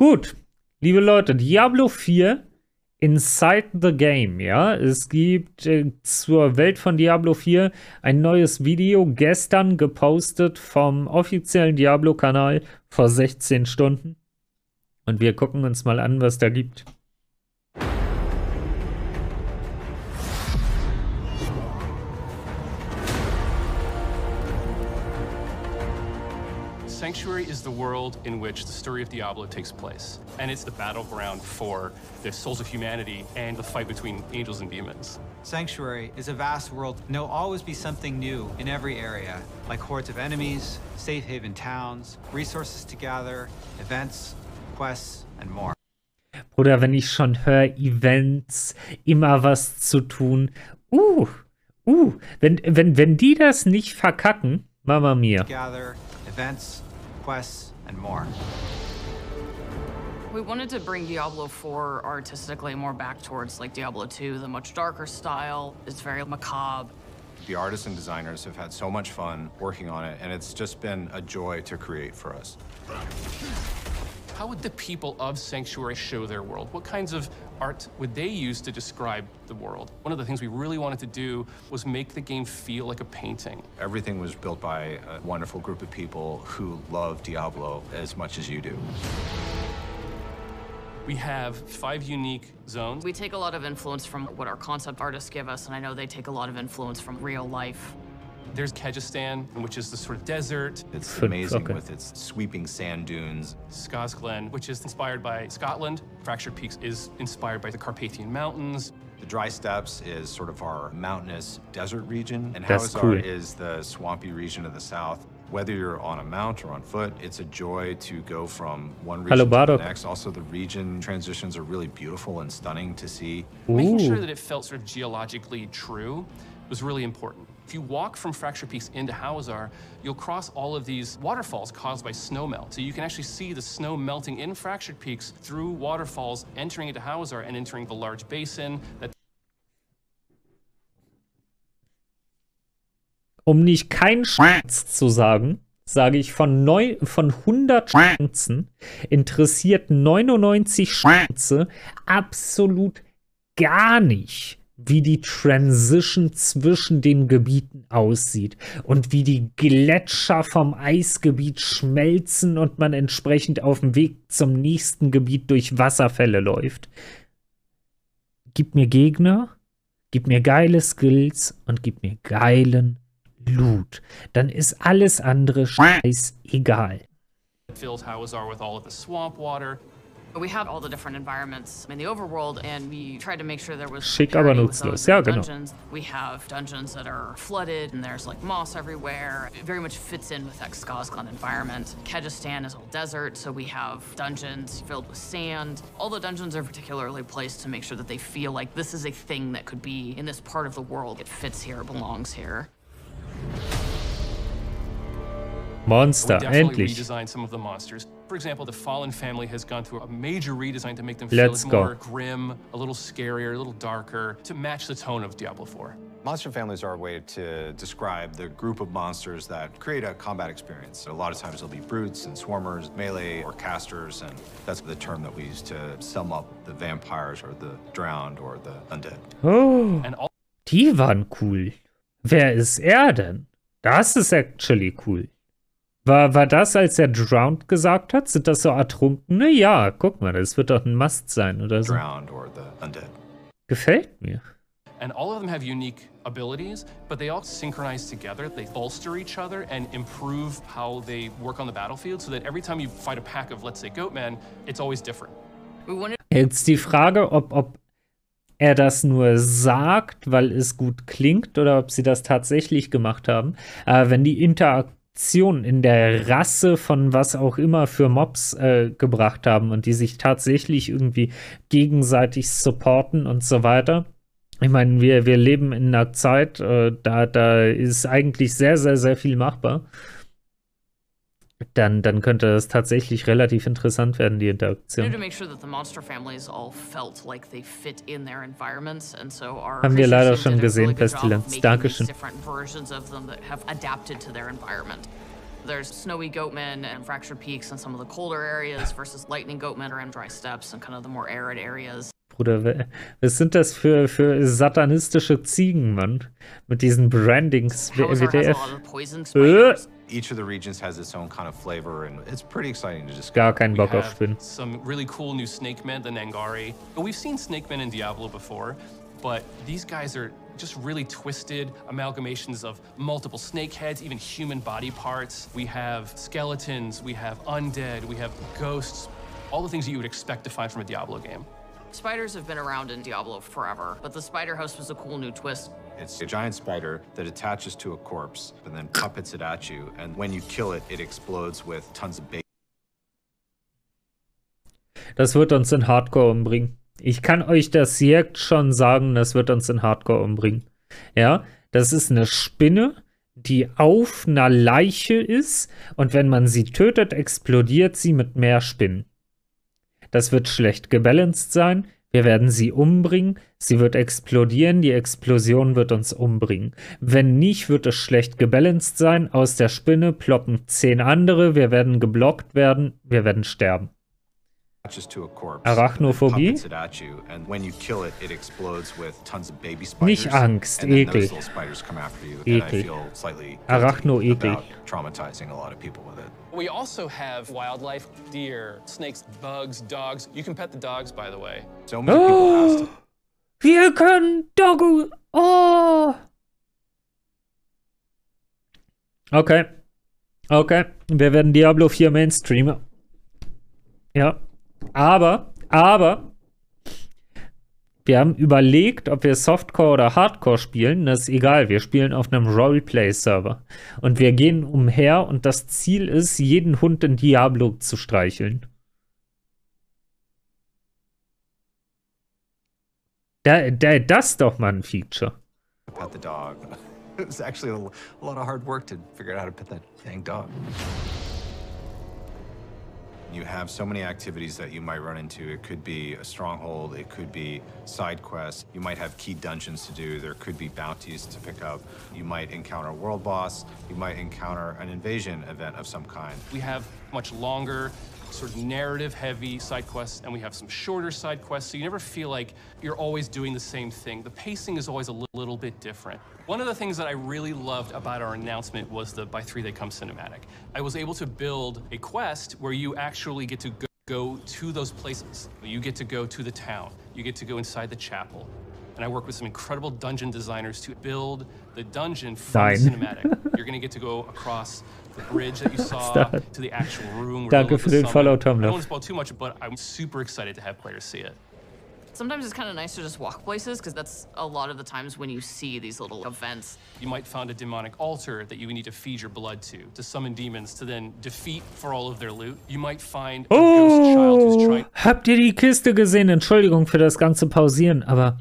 Gut, liebe Leute, Diablo 4 Inside the Game, ja. Es gibt zur Welt von Diablo 4 ein neues Video, gestern gepostet vom offiziellen Diablo-Kanal vor 16 Stunden. Und wir gucken uns mal an, was da gibt. Sanctuary is the world in which the story of Diablo takes place, and it's the battleground for the souls of humanity and the fight between angels and demons. Sanctuary is a vast world, and there'll always be something new in every area, like hordes of enemies, safe haven towns, resources to gather, events, quests, and more. Bruder, wenn ich schon höre, Events, immer was zu tun. Wenn die das nicht verkacken, Mama mia. Gather, events, quests, and more. We wanted to bring Diablo IV artistically more back towards like Diablo II, the much darker style. It's very macabre. The artists and designers have had so much fun working on it, and it's just been a joy to create for us. How would the people of Sanctuary show their world? What kinds of art would they use to describe the world? One of the things we really wanted to do was make the game feel like a painting. Everything was built by a wonderful group of people who love Diablo as much as you do. We have 5 unique zones. We take a lot of influence from what our concept artists give us, and I know they take a lot of influence from real life. There's Kyrgyzstan, which is the sort of desert. It's amazing with its sweeping sand dunes. Skazglen, which is inspired by Scotland. Fractured Peaks is inspired by the Carpathian Mountains. The Dry Steppes is sort of our mountainous desert region, and That's Hawazar cool. is the swampy region of the south. Whether you're on a mount or on foot, it's a joy to go from one region to the next. Also, the region transitions are really beautiful and stunning to see. Making sure that it felt sort of geologically true was really important. If you walk from Fractured Peaks into Hawazar, you'll cross all of these waterfalls caused by snowmelt. So you can actually see the snow melting in Fractured Peaks through waterfalls, entering into Hawazar and entering the large basin. Um nicht kein Schwanz zu sagen, sage ich von 100 Schwänzen interessiert 99 Schwänze absolut gar nicht, wie die Transition zwischen den Gebieten aussieht und wie die Gletscher vom Eisgebiet schmelzen und man entsprechend auf dem Weg zum nächsten Gebiet durch Wasserfälle läuft. Gib mir Gegner, gib mir geile Skills und gib mir geilen Loot. Dann ist alles andere scheißegal. Fills Hawazar with all of the swamp water. We have all the different environments in the overworld, and we tried to make sure there was Schick, aber nutzlos. Ja, genau. dungeons. We have dungeons that are flooded, and there's like moss everywhere. It very much fits in with that Skazglen environment. Kyrgyzstan is all desert, so we have dungeons filled with sand. All the dungeons are particularly placed to make sure that they feel like this is a thing that could be in this part of the world. It fits here, it belongs here. Monster, we definitely endlich. redesigned some of the monsters. For example, the Fallen family has gone through a major redesign to make them feel more grim, a little scarier, a little darker, to match the tone of Diablo IV. Monster families are a way to describe the group of monsters that create a combat experience. So a lot of times there'll be brutes and swarmers, melee or casters, and that's the term that we use to sum up the vampires or the drowned or the undead. Oh, die waren cool. Wer ist er denn? Das ist actually cool. War das, als er drowned gesagt hat? Sind das so Ertrunkene? Ja, guck mal, das wird doch ein Must sein oder so. Drowned or the undead. Gefällt mir. And all of them have unique abilities, but they all synchronize together. They bolster each other and improve how they work on the battlefield so that every time you fight a pack of, let's say, goatmen, it's always different. Jetzt die Frage, ob er das nur sagt, weil es gut klingt, oder ob sie das tatsächlich gemacht haben. Wenn die Interaktion in der Rasse von was auch immer für Mobs gebracht haben und die sich tatsächlich irgendwie gegenseitig supporten und so weiter. Ich meine, wir leben in einer Zeit, da ist eigentlich sehr, sehr, sehr viel machbar. Dann könnte das tatsächlich relativ interessant werden, die Interaktion. Haben wir leider schon gesehen, Pestilenz. Dankeschön. There's snowy goatmen and fractured peaks in some of the colder areas versus lightning goatmen are in dry steppes and kind of the more arid areas. Bruder, was sind das für satanistische Ziegen, Mann? Mit diesen Brandings. WTF. Each of the regions has its own kind of flavor, and it's pretty exciting to just. Gar keinen Bock auf Spinnen. Some really cool new snake men, the Nangari. But we've seen snake men in Diablo before, but these guys are just really twisted amalgamations of multiple snake heads, even human body parts. We have skeletons, we have undead, we have ghosts, all the things that you would expect to find from a Diablo game. Spiders have been around in Diablo forever, but the spider host was a cool new twist. It's a giant spider that attaches to a corpse and then puppets it at you, and when you kill it, it explodes with tons of baby. Das wird uns in Hardcore umbringen. Ich kann euch das jetzt schon sagen, das wird uns in Hardcore umbringen. Ja, das ist eine Spinne, die auf einer Leiche ist und wenn man sie tötet, explodiert sie mit mehr Spinnen. Das wird schlecht gebalanced sein. Wir werden sie umbringen. Sie wird explodieren. Die Explosion wird uns umbringen. Wenn nicht, wird es schlecht gebalanced sein. Aus der Spinne ploppen 10 andere. Wir werden geblockt werden. Wir werden sterben. Arachnophobie? Nicht Angst, Ekel. Ekel. Arachno-Ekel. We also have wildlife, deer, snakes, bugs, dogs. You can pet the dogs, by the way. So many people asked. Wir können Doggo. Oh. Okay. Okay. Wir werden Diablo 4 Mainstreamer. Ja. Aber, wir haben überlegt, ob wir Softcore oder Hardcore spielen. Das ist egal, wir spielen auf einem Roleplay-Server. Und wir gehen umher und das Ziel ist, jeden Hund in Diablo zu streicheln. Das ist doch mal ein Feature. Pet the dog. It was actually a lot of hard work to figure out how to pet that dang dog. You have so many activities that you might run into. It could be a stronghold, it could be side quests, you might have key dungeons to do, there could be bounties to pick up, you might encounter a world boss, you might encounter an invasion event of some kind. We have much longer, sort of narrative-heavy side quests, and we have some shorter side quests, so you never feel like you're always doing the same thing. The pacing is always a little bit different. One of the things that I really loved about our announcement was the By 3 They Come cinematic. I was able to build a quest where you actually get to go to those places. You get to go to the town. You get to go inside the chapel. And I work with some incredible dungeon designers to build the dungeon from the cinematic. You're going to get to go across the bridge that you saw to the actual room. Danke für den Follow, Tom. I don't want to spoil too much, but I'm super excited to have players see it. Sometimes it's kind of nice to just walk places, because that's a lot of the times when you see these little events. You might find a demonic altar that you need to feed your blood to summon demons, to then defeat for all of their loot. You might find a ghost child who's trying... Habt ihr die Kiste gesehen? Entschuldigung für das ganze Pausieren, aber...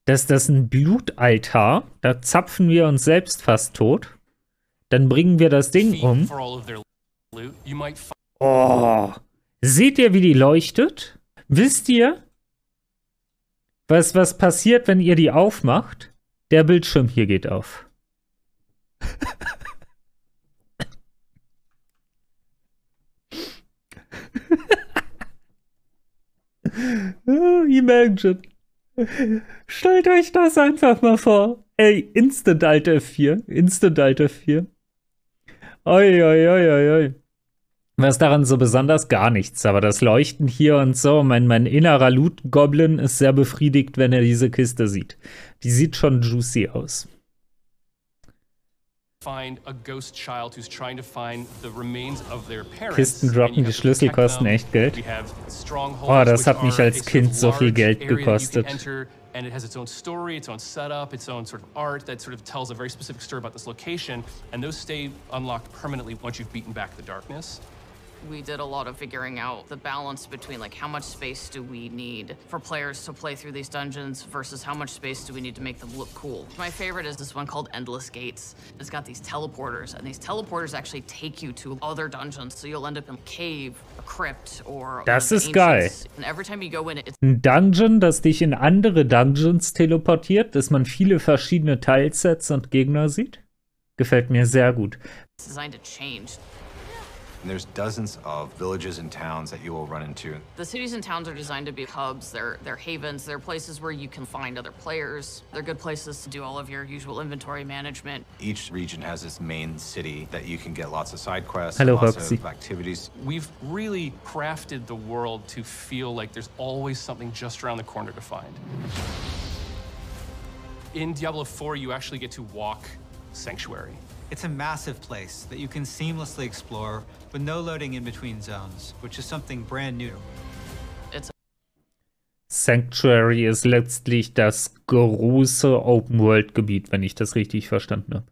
Das ist ein Blutaltar. Da zapfen wir uns selbst fast tot. Dann bringen wir das Ding um. Oh. Seht ihr, wie die leuchtet? Wisst ihr, was passiert, wenn ihr die aufmacht? Der Bildschirm hier geht auf. Imagine. Stellt euch das einfach mal vor. Ey, Instant Alt F4. Instant Alt F4. Oi, oi, oi, oi, oi. Was daran so besonders? Gar nichts. Aber das Leuchten hier und so, mein innerer Loot-Goblin ist sehr befriedigt, wenn er diese Kiste sieht. Die sieht schon juicy aus. Kisten droppen, die Schlüssel kosten echt Geld. Oh, das hat mich als Kind so viel Geld gekostet. And it has its own story, its own setup, its own sort of art that sort of tells a very specific story about this location, and those stay unlocked permanently once you've beaten back the darkness. We did a lot of figuring out the balance between, like, how much space do we need for players to play through these dungeons versus how much space do we need to make them look cool. My favorite is this one called Endless Gates. It's got these teleporters, and these teleporters actually take you to other dungeons, so you'll end up in a cave, a crypt, or... Das ist geil. And every time you go in, it's ein Dungeon, das dich in andere Dungeons teleportiert, dass man viele verschiedene Tilesets und Gegner sieht. Gefällt mir sehr gut. It's designed to change. And there's dozens of villages and towns that you will run into. The cities and towns are designed to be hubs. They're havens. They're places where you can find other players. They're good places to do all of your usual inventory management. Each region has its main city that you can get lots of side quests, Hello, lots Roxy. of activities. We've really crafted the world to feel like there's always something just around the corner to find. In Diablo IV, you actually get to walk Sanctuary. It's a massive place that you can seamlessly explore with no loading in between zones, which is something brand new. Sanctuary ist letztlich das große Open-World-Gebiet, wenn ich das richtig verstanden habe.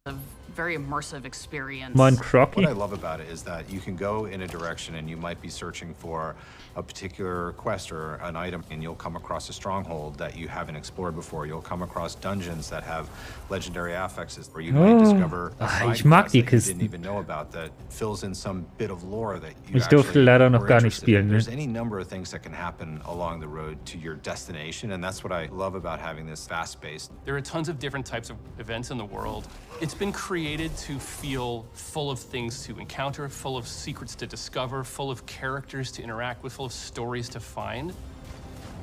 A very immersive experience. Moin, Crocky. What I love about it is that you can go in a direction and you might be searching for a particular quest or an item, and you'll come across a stronghold that you haven't explored before. You'll come across dungeons that have legendary affixes where you might discover a side ich mag quest die that you Kisten. didn't even know about that fills in some bit of lore that you Ich durfte leider noch were gar nicht interested in. spielen, ne? There's any number of things that can happen along the road to your destination, and that's what I love about having this fast-paced. There are tons of different types of events in the world. It's been created to feel full of things to encounter, full of secrets to discover, full of characters to interact with, full of stories to find.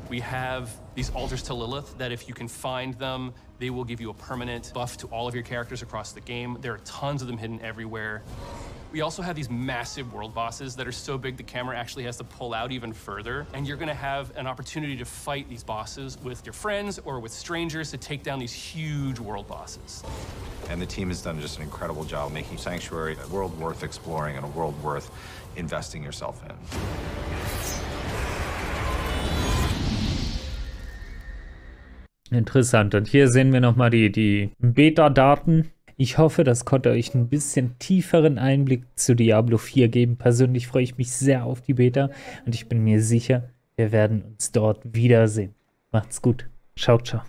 We have these altars to Lilith that if you can find them, they will give you a permanent buff to all of your characters across the game. There are tons of them hidden everywhere. We also have these massive world bosses that are so big the camera actually has to pull out even further. And you're gonna have an opportunity to fight these bosses with your friends or with strangers to take down these huge world bosses. And the team has done just an incredible job making Sanctuary a world worth exploring and a world worth investing yourself in. Interessant. Und hier sehen wir nochmal die Beta-Daten. Ich hoffe, das konnte euch ein bisschen tieferen Einblick zu Diablo 4 geben. Persönlich freue ich mich sehr auf die Beta und ich bin mir sicher, wir werden uns dort wiedersehen. Macht's gut. Ciao, ciao.